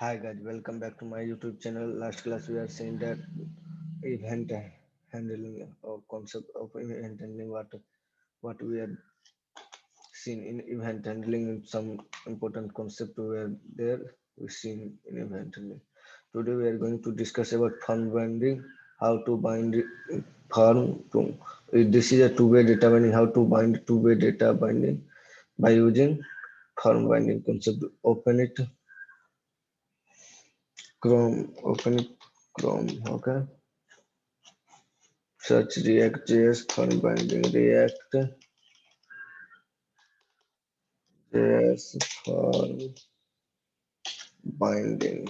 Hi guys, welcome back to my YouTube channel. Last class we are seeing that event handling or concept of event handling what we had seen in event handling and some important concept were there we seen in event handling. Today we are going to discuss about form binding, how to bind form to this is a two-way data binding, how to bind two-way data binding by using form binding concept. Open it Chrome, open it Chrome, okay. Search ReactJS for binding ReactJS for binding.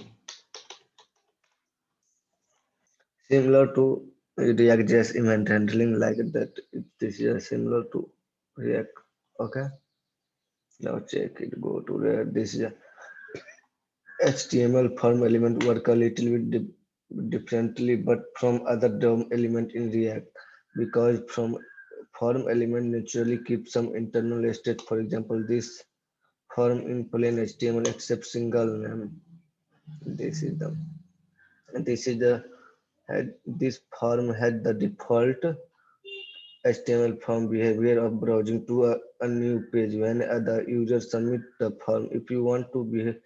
Similar to ReactJS event handling, like that. This is similar to React. Okay. Now check it. Go to where this is a HTML form element work a little bit differently, but from other DOM element in React, because from form element naturally keeps some internal state. For example, this form in plain HTML except single name. This is the this is the had this form had the default HTML form behavior of browsing to a new page when the user submit the form. If you want to behave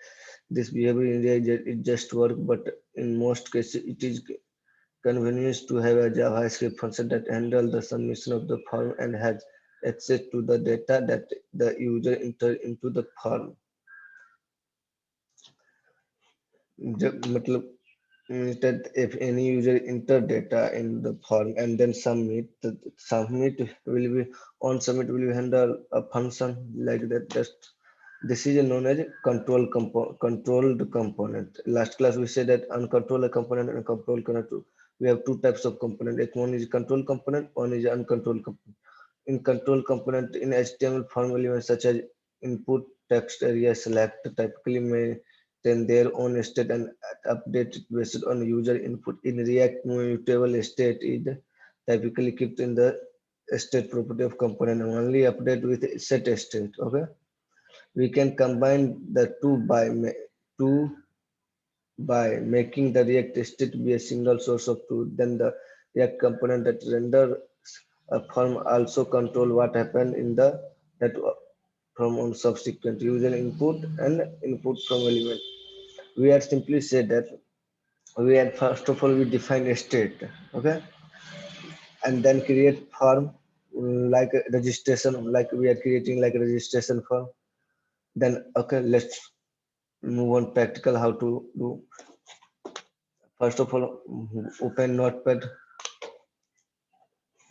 this behavior in React, it just work, but in most cases it is convenient to have a JavaScript function that handle the submission of the form and has access to the data that the user enter into the form. मतलब means that if any user enter data in the form and then submit, the submit will be on submit will be handle a function like that. Just this is known as controlled component. Last class we said that uncontrolled component and controlled component. We have two types of component. One is control component, one is uncontrolled component. In control component in HTML form elements such as input, text, area, select typically maintain their own state and update it based on user input. In React, mutable state is typically kept in the state property of component and only update with set state. Okay, we can combine the two by making the React state be a single source of truth. Then the React component that render a form also control what happened in the that from on subsequent user input and input from element. We had simply said that we had first of all we define a state, okay, and then create form like a registration, like we are creating like a registration form. Then okay, let's move on practical how to do. First of all, open Notepad,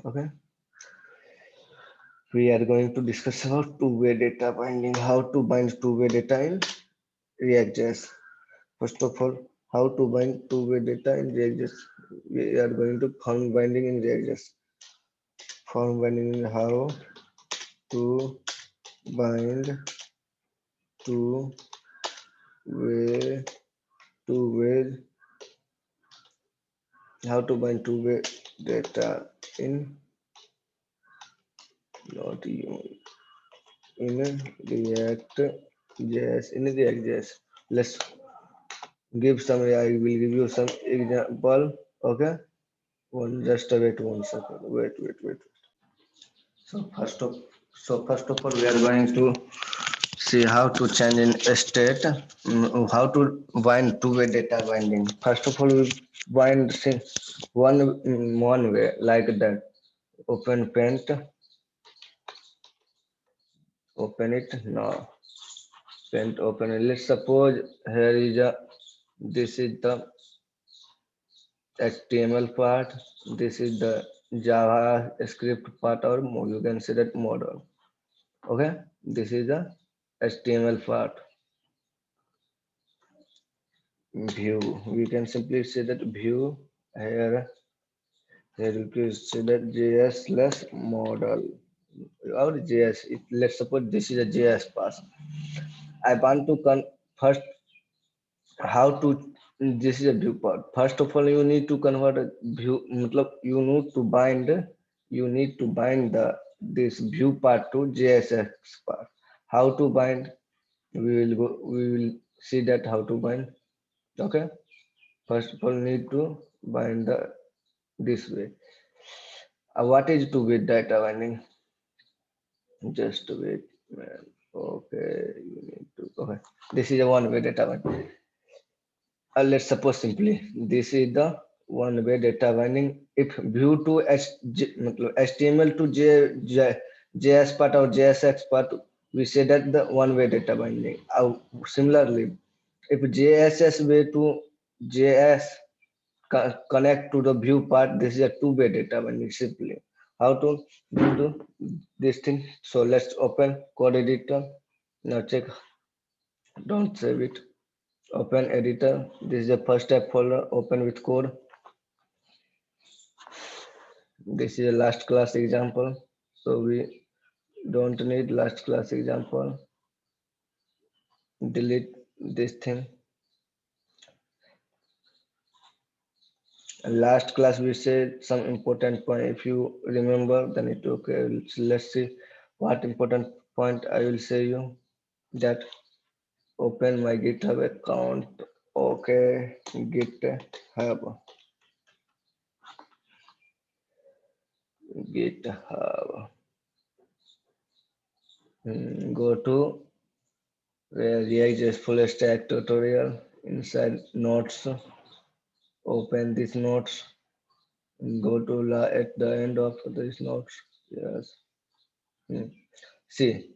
okay. We are going to discuss about two-way data binding, how to bind two-way data in ReactJS. First of all, how to bind two-way data in ReactJS. We are going to form binding in ReactJS. Form binding in how to bind two-way two-way how to bind two-way data in not in ReactJS in ReactJS. Let's give some. I will give you some example. Okay. One just wait 1 second. Wait. So first of all, we are going to see how to change in a state, how to bind two-way data binding. First of all, we bind one way like that. Open paint, open it now. Paint open it. Let's suppose here is a this is the HTML part. This is the JavaScript part, or you can say that model. Okay, this is the HTML part. View. We can simply say that view here. Here you can say that JS plus model or JS. Let's suppose this is a JS part. I want to first how to this is a view part. First of all, you need to convert a view. matlab you need to bind the this view part to JSX part. How to bind? We will see that how to bind. Okay, first of all need to bind the this way. What is 2-bit data binding? Just wait, man. Okay, you need to. Okay, this is a one-way data binding. Let's suppose simply this is the one-way data binding. If view to मतलब HTML to JS part or JSX part, we say that the one-way data binding. Similarly, if JSS way to JS connect to the view part, this is a two-way data binding simply. How to do this thing? So let's open code editor. Now check, don't save it. Open editor. This is the first step folder. Open with code. This is a last class example. So we don't need last class example. Delete this thing. Last class we said some important point. If you remember, then it okay. Let's see what important point I will say you. That open my GitHub account. Okay, GitHub. GitHub. Go to where ReactJS full stack tutorial. Inside notes, open this notes. Go to at the end of this notes. Yes. Hmm. See,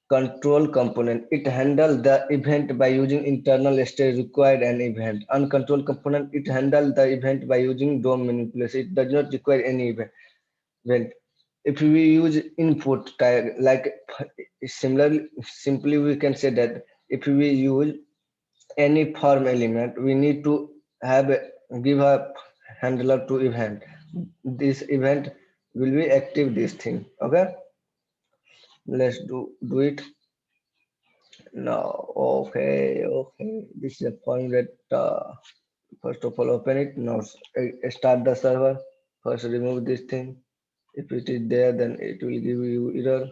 control component. It handles the event by using internal state required an event. Uncontrolled component. It handles the event by using DOM manipulation. It does not require any event. If we use input tag, like similarly, simply we can say that if we use any form element, we need to give a handler to event. This event will be active this thing. Okay, let's do it now. Okay, this is a form that first of all open it now. Start the server. First remove this thing. If it is there, then it will give you error.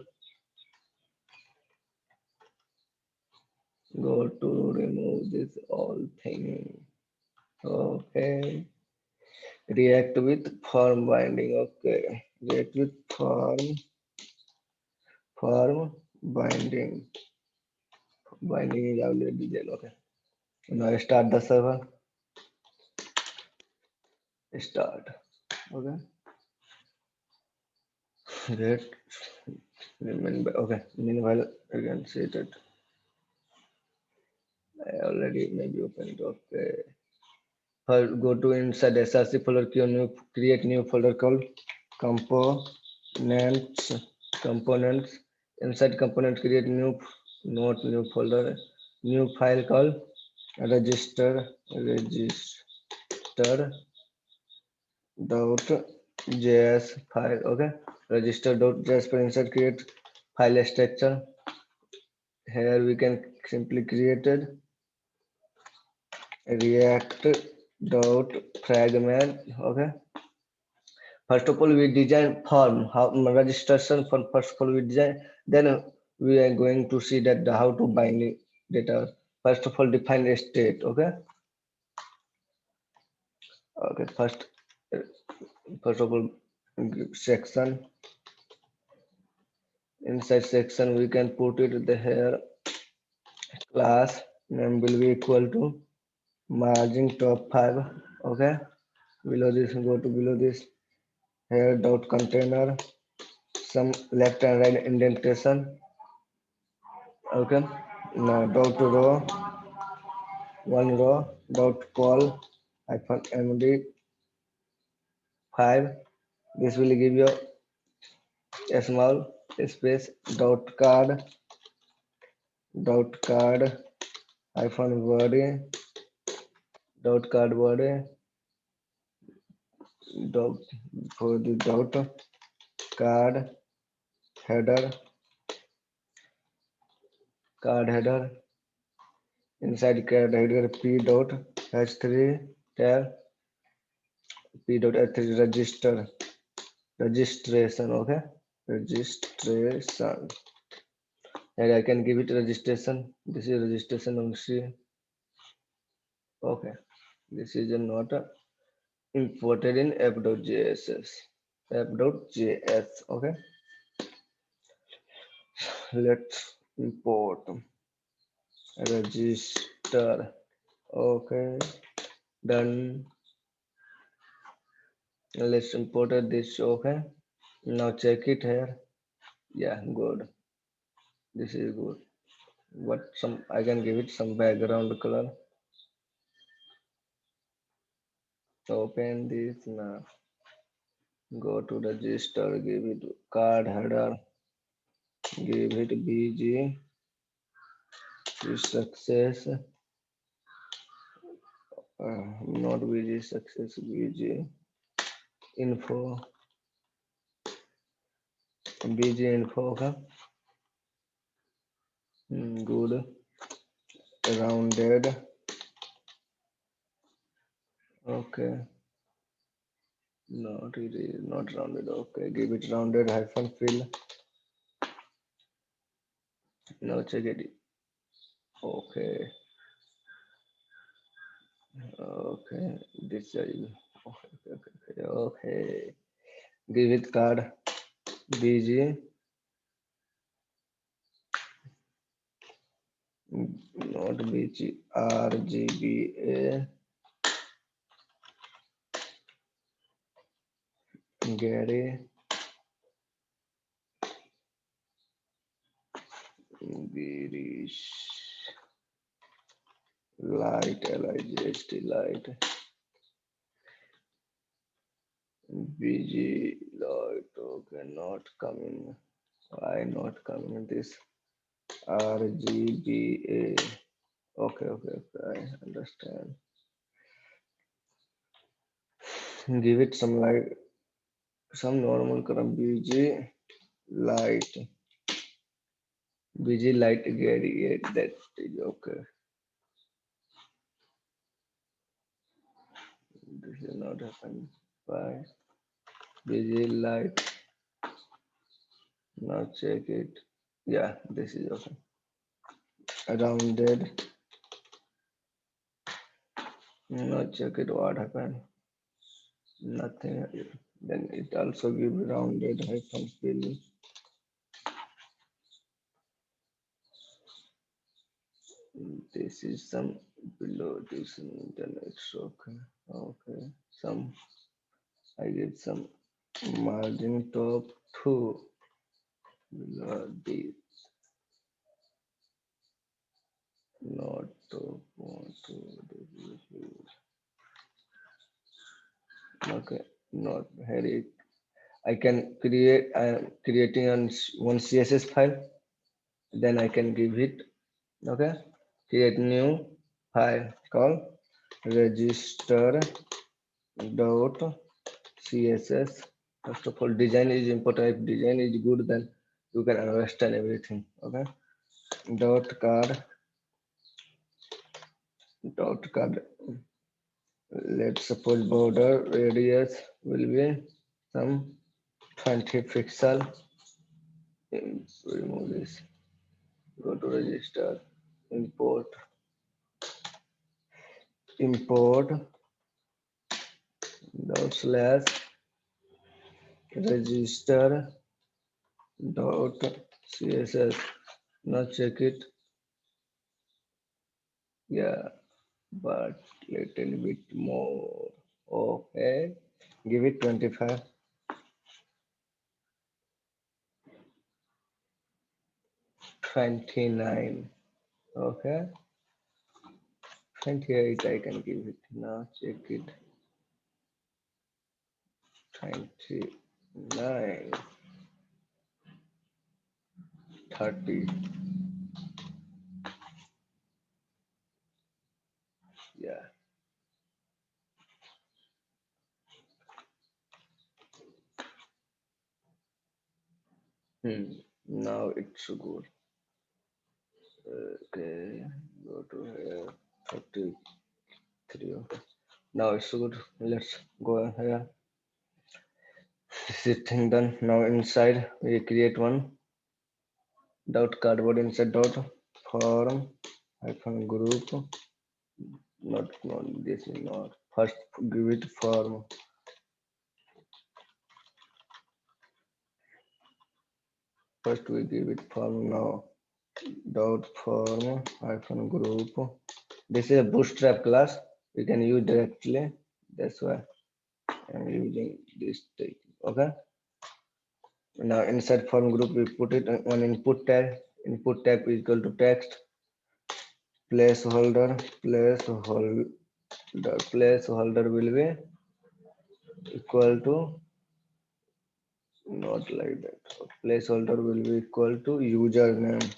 Go to remove this all thing. Okay, react with form binding. Okay, react with form binding. Binding is already there. Okay, now start the server. Start. Okay, great. Remember, okay, meanwhile you can see that I already maybe opened. Okay, first go to inside src folder, create new folder called components. Components. Inside component, create new folder, new file called register dot js file. Okay, register dot js for inside create file structure. Here we can simply created react dot fragment. Okay, first of all we design form, how registration for first of all we design, then we are going to see that how to bind data. First of all define a state. Okay, okay, first of all section. Inside section we can put it the here class name will be equal to margin top 5. Okay, below this go to below this here dot container, some left and right indentation. Okay, now dot row, one row dot call hyphen md5. This will give you a small space dot card hyphen body body dot for the dot card header inside card header p dot h3 tab p dot h3 registration. Okay, registration, and I can give it registration. This is registration on C. Okay, this is not imported in app.js. App.js. Okay, let's import register. Okay, done. Let's import this. Okay, now check it here. Yeah, good. This is good. What some I can give it some background color. Open this now. Go to register. Give it card header. Give it BG. Success. Not BG success. BG info. BG info. Okay. Good. Rounded. Okay. Not it is not rounded. Okay. Give it rounded hyphen fill. Now check it. Okay. Okay. This is okay. Okay. Okay. Okay. Give it card. BG. Not BG. RGBA. Gary. Girish. Light. LIGST. Light. BG. Light. Okay. Not coming. Why not coming this? RGBA. Okay. Okay. Okay. I understand. Give it some light. Some normal color. BG. Light. BG light Gary. Yeah, that is okay. This is not happening. Why? BG light. Now check it. Yeah, this is okay. Rounded. Now check it. What happened? Nothing. Then it also give rounded hyphen fill. This is some below this. Then it's okay. Okay. Some I get some margin top two below this. Not top one two. Okay. Not here. I can create. I am creating one CSS file. Then I can give it. Okay. Create new file called register dot css. First of all, design is important. If design is good, then you can understand everything. Okay. Dot card. Let's suppose border radius will be some 20 pixel. Remove this. Go to register. Import dot slash register dot css. Now check it. Yeah, but little bit more. Okay, give it 25. 29. Okay, 28 I can give it. Now check it. 29. 30. Yeah. Now it's good. Okay, go to here. 33. Okay. Now it's good. Let's go here. This is thing done. Now inside we create one dot cardboard inside dot form hyphen group not this is not. First give it form. First we give it form now. Dot form hyphen group. This is a bootstrap class. We can use directly. That's why I'm using this thing. Okay. Now inside form group we put it on input tag. Input tag is equal to text placeholder will be equal to not like that. Placeholder will be equal to username.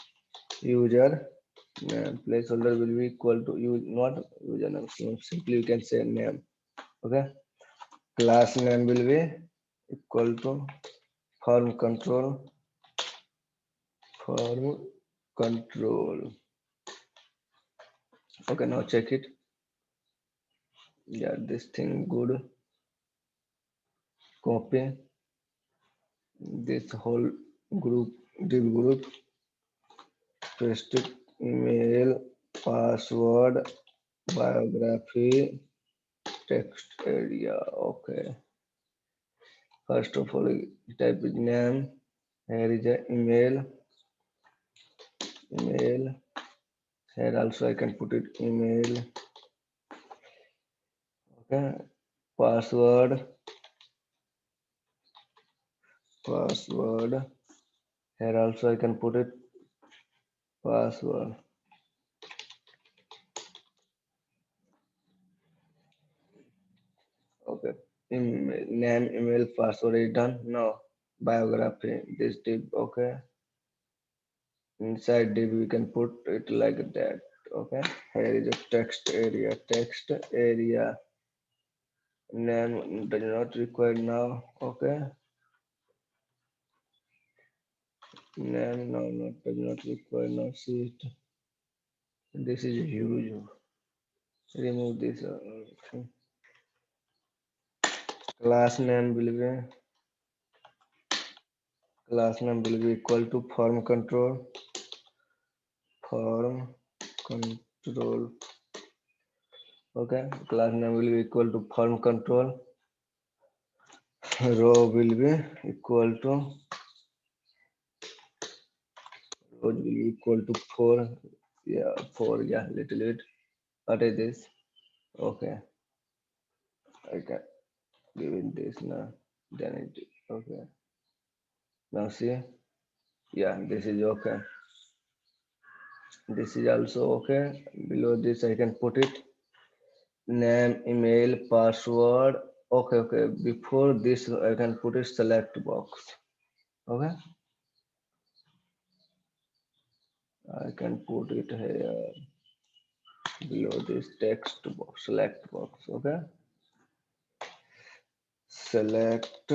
User name placeholder will be equal to use not username. So simply you can say name. Okay. Class name will be equal to form control. Okay, now check it. Yeah, this thing good. Copy this whole group div group, paste it, email, password, biography, text area. Okay. First of all, type is name. Here is the email. Here also I can put it email. Okay. Password. Here also I can put it password. Okay. Name, email, password is done. Now biography. This div. Okay. Inside div we can put it like that. Okay. Here is a text area. Name does not require now. Okay. Name no not does not require now. See it. This is huge. Remove this. Class name will be equal to form control. Okay. Class name will be equal to form control. Row will be equal to 4. Yeah, 4. Yeah, little bit. What is this? Okay, I can give it this now. Then it okay. Now see, yeah, this is okay. This is also okay. Below this, I can put it name, email, password. Okay. Before this, I can put it select box. Okay, I can put it here below this text box, select box. Okay, select.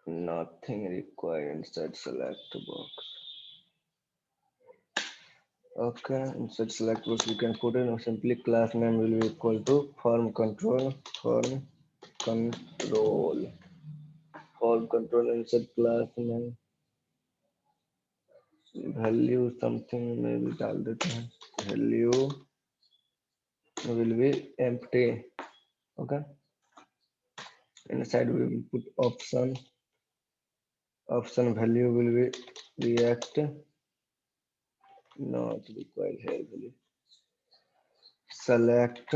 Nothing required inside select box. Okay, inside select box we can put in simply class name will be equal to form control. Control form control inside class name value something maybe डाल देते हैं. Value will be empty. Okay, inside we will put option value will be react not required here value. Select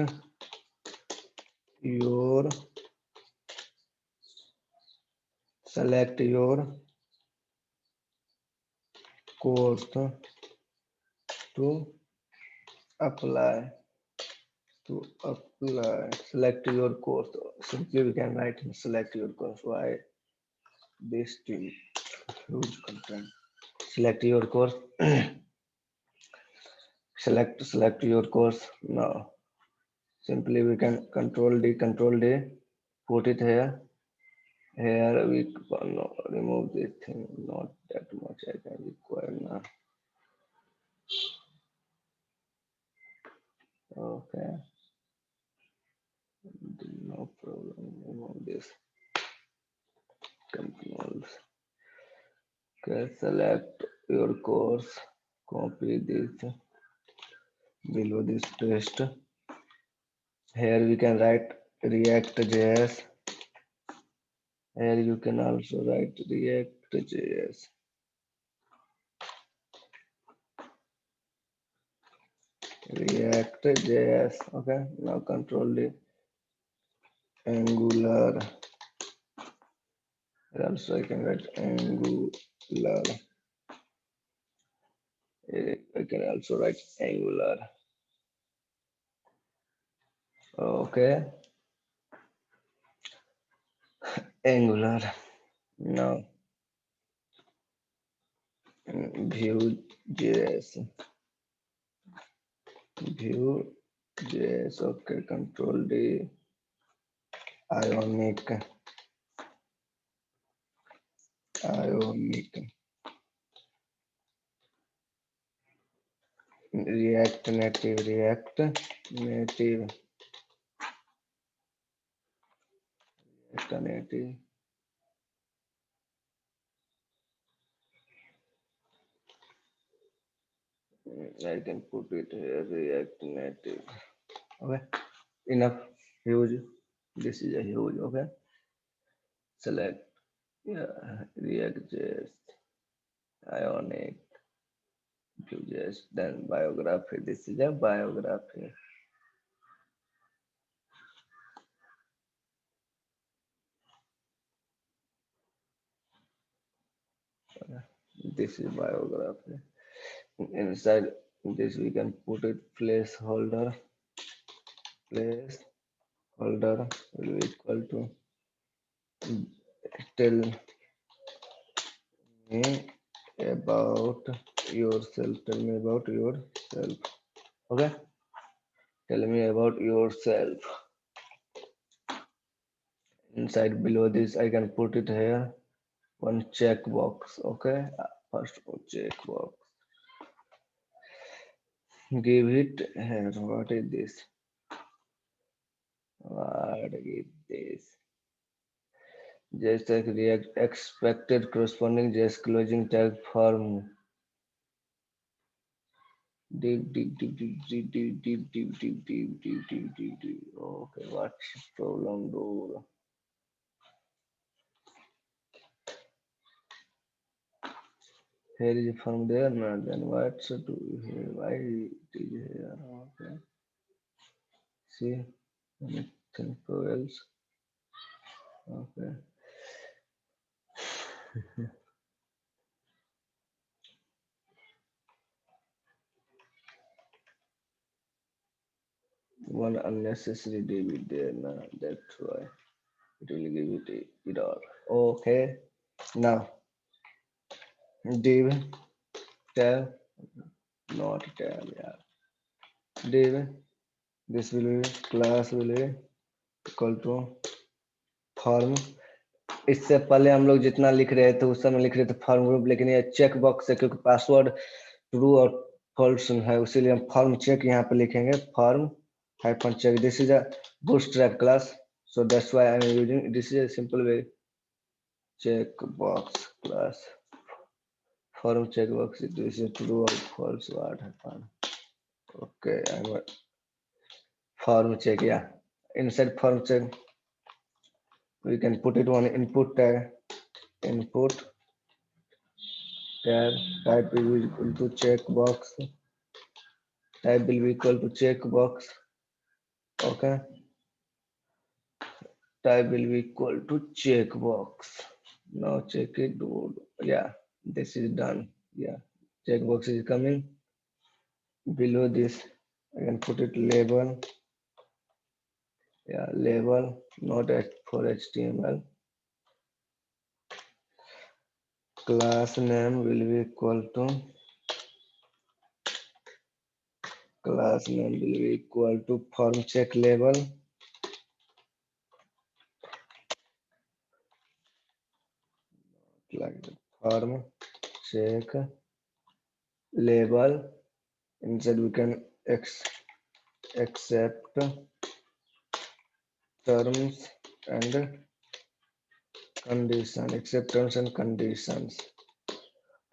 your course to apply select your course. Simply we can write select your course. Why this team huge content? Select your course. select your course now. Simply we can control D, put it here. Here we no, remove this thing. Not that much I can require now. Okay, no problem. Remove this controls. Okay, select your course. copy this below this paste. Here we can write ReactJS. Here you can also write ReactJS. ReactJS. Okay. Now control the Angular. Also I can write Angular. I can also write Angular. Okay. Angular. Now Vue.js. Vue.js. Okay. Control D. Ionic. React Native. I can put it here. React Native. Okay. Enough. Huge. This is a huge. Okay. Select. Yeah. React.js. Ionic. Vue.js. Then biography. This is a biography. This is biography. Inside this we can put it placeholder. Placeholder will be equal to tell me about yourself. Tell me about yourself. Okay. Tell me about yourself. Inside below this I can put it here. One checkbox. Okay. First one checkbox. Give it here. What is this? What is this? JS tag React expected corresponding JS closing tag form. Deep. Okay, what's the problem, bro? Here is a form there, no, then what's to here? Why it is here? Okay. See, anything else? Okay. One unnecessary div there, no, that's why it will give it a error. Okay. Now div tab, not tab, yeah. Div. This will be class will be equal to form. इससे पहले हम लोग जितना लिख रहे थे उस समय लिख रहे थे फॉर्म ग्रुप, लेकिन ये चेक बॉक्स है क्योंकि पासवर्ड ट्रू और फॉल्स है, उसीलिए हम फॉर्म चेक यहाँ पे लिखेंगे. Form hyphen check. This is a bootstrap class, so that's why I'm using this is a simple way check box class. Form check box, this is true or false. What happened? Okay, I'm a form check. Yeah, inside form check we can put it on input tag. Input tab type will be equal to checkbox. Type will be equal to checkbox. Okay. Type will be equal to checkbox. Now check it. Yeah, this is done. Yeah, checkbox is coming. Below this, I can put it label. Yeah, label, not for HTML. Class name will be equal to form check label. Like the form check label. Inside we can accept terms and condition.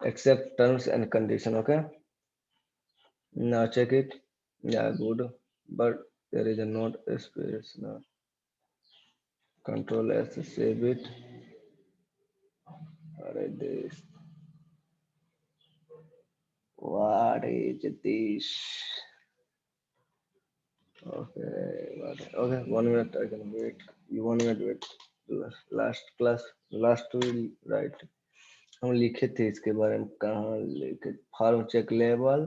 Accept terms and conditions. Okay. Now check it. Yeah, good. But there is a not space now. Control S, save it. Alright, this. What is this? Okay, okay, 1 minute I can wait. You 1 minute wait. Last class, last will write. हम लिखे थे इसके बारे में कहाँ लिखे form check level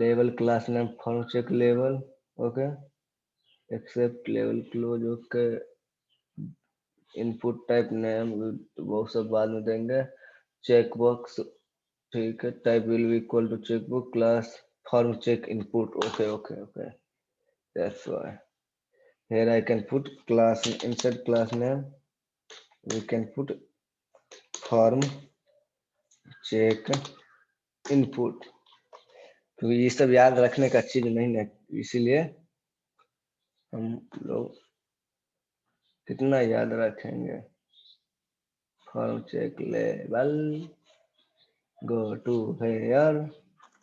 level class name form check level okay except level close okay input type name वो सब बाद में देंगे चेक बॉक्स ठीक है type will be equal to checkbook class form check input okay okay okay that's why here I can put class inside class name we can put form check input क्योंकि ये सब याद रखने का चीज नहीं है इसीलिए हम लोग कितना याद रखेंगे फॉर्म चेक लेवल go to here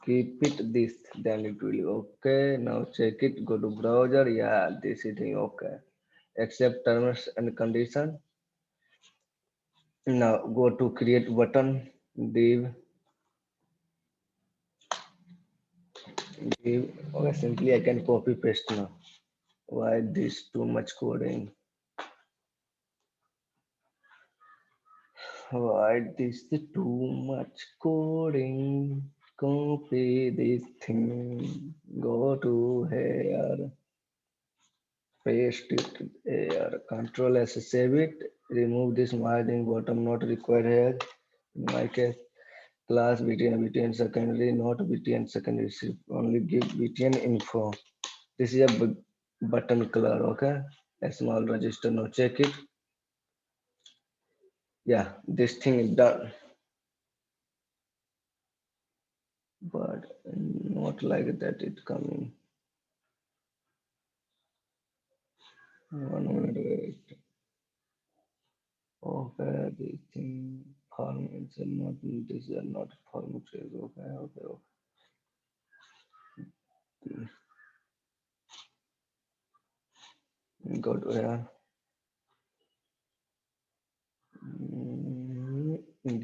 keep it this then it will okay now check it go to browser yeah this is thing okay accept terms and condition now go to create button div div okay simply I can copy paste now why this too much coding why this too much coding copy this thing go to here paste it here control s save it remove this margin bottom not required here in my case class btn secondary not btn secondary only give btn info this is a button color okay a small register now check it yeah this thing is done but not like that it coming 1 minute wait okay this thing form is not this is not form trace okay okay okay go to here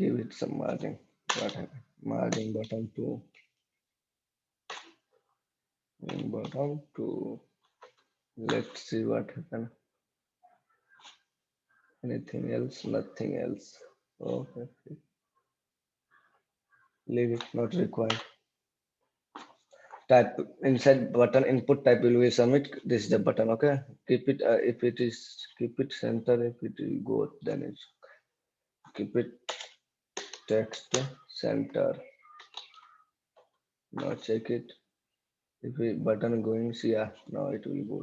give it some margin what happened margin bottom 2 bottom 2 let's see what happened anything else nothing else okay leave it not required type inside button input type will be submit this is the button okay keep it if it is keep it center if it will go then it's keep it text center now check it if a button going see yeah now it will go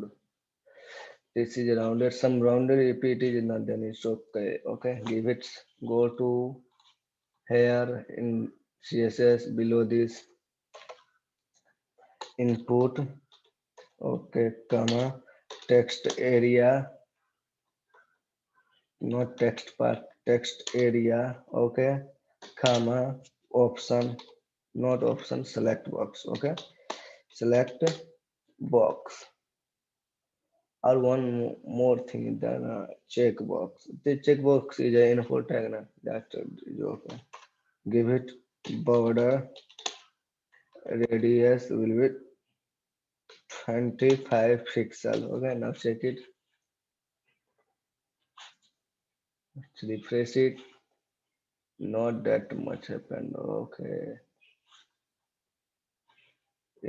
this is rounded some rounded if it is not then it's okay okay give it go to here in css below this input okay comma text area not text part text area okay comma option not option select box okay select box or one more thing than a checkbox the checkbox is an info tag na that is okay give it border radius will be 25 pixel okay now check it refresh it not that much happened okay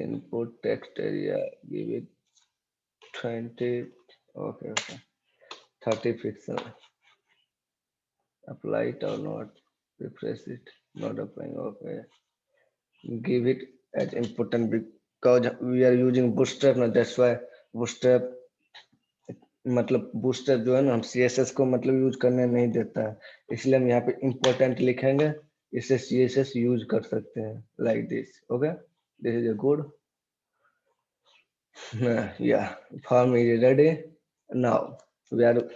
input text area give it 20 okay okay 30 pixel apply it or not refresh it not applying okay give it as important because we are using bootstrap now that's why bootstrap मतलब booster जो है ना हम css को मतलब use करने नहीं देता है इसलिए हम यहाँ पे इम्पोर्टेंट लिखेंगे इससे css यूज कर सकते हैं like this okay this is a good yeah form is ready now we are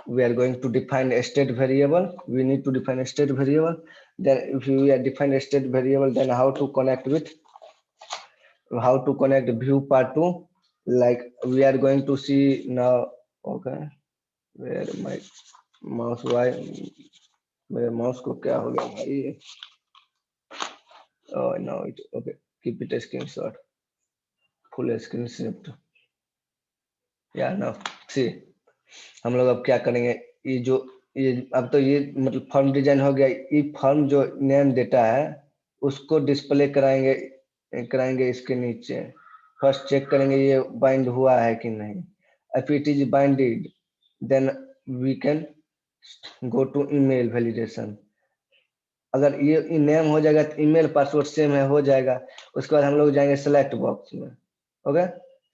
we are going to define a state variable we need to define a state variable then if we are define a state variable then how to connect with how to connect view part 2, like we are going to see now. Okay, where my mouse, why मेरे mouse को क्या हो गया भाई? Oh, now it okay. Keep it a screenshot. Full screen snap. Yeah, now see. हम लोग अब क्या करेंगे? ये जो ये अब तो ये मतलब फॉर्म डिजाइन हो गया। ये फॉर्म जो नेम डेटा है उसको डिस्प्ले कराएंगे इसके नीचे। फर्स्ट चेक करेंगे ये बाइंड हुआ है कि नहीं। If it is binded then we can go to email validation. अगर ये नेम हो जाएगा तो ईमेल पासवर्ड सेम है, हो जाएगा। उसके बाद हम लोग जाएंगे सेलेक्ट बॉक्स में। ओके,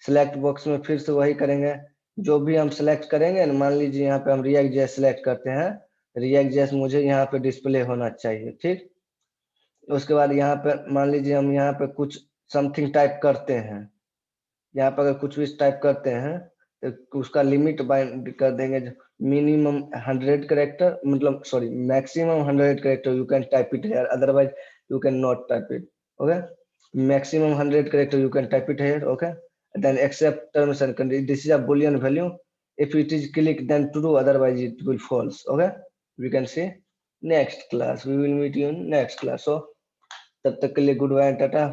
सेलेक्ट बॉक्स में फिर से वही करेंगे। जो भी हम सेलेक्ट करेंगे ना, मान लीजिए यहाँ पे हम ReactJS सेलेक्ट करते हैं। ReactJS मुझे यहाँ पे डिस्प्ले होना चाहिए, ठीक। उसके बाद यहाँ पे मान लीजिए हम यहाँ पे कुछ समथिंग टाइप करते हैं। यहाँ पर अगर कुछ भी टाइप करते हैं तो उसका लिमिट बाइंड कर देंगे। मिनिमम 100 कैरेक्टर, मतलब sorry maximum 100 character you can type it here, otherwise you can not type it. Okay, maximum 100 character you can type it here. Okay, then accept terms and conditions. This is a boolean value. If it is click then true, otherwise it will false. Okay, we can say next class, we will meet you in next class. So तब तक के लिए good bye, Tata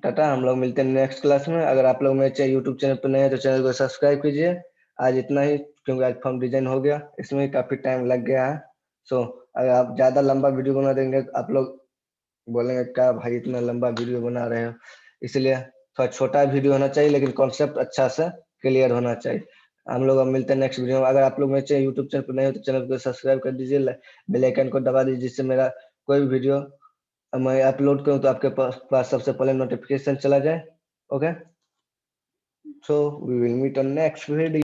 Tata. हम लोग मिलते हैं next class में। अगर आप लोग मेरे यूट्यूब चैनल पर नए हैं तो चैनल को सब्सक्राइब कीजिए। आज इतना ही, क्योंकि आज फॉर्म डिजाइन हो गया, इसमें काफी टाइम लग गया है। सो अगर आप ज्यादा लंबा वीडियो बना देंगे आप लोग बोलेंगे क्या भाई इतना लंबा वीडियो बना रहे हो। इसलिए थोड़ा छोटा वीडियो होना चाहिए लेकिन कॉन्सेप्ट अच्छा से क्लियर होना चाहिए। हम लोग अब मिलते हैं नेक्स्ट वीडियो में। अगर आप लोग मेरे यूट्यूब चैनल पर नए हो तो चैनल को सब्सक्राइब कर दीजिए, बेल आइकन को दबा दीजिए, जिससे मेरा कोई भी वीडियो मैं अपलोड करूँ तो आपके पास सबसे पहले नोटिफिकेशन चला जाए। Okay, so we will meet on next video.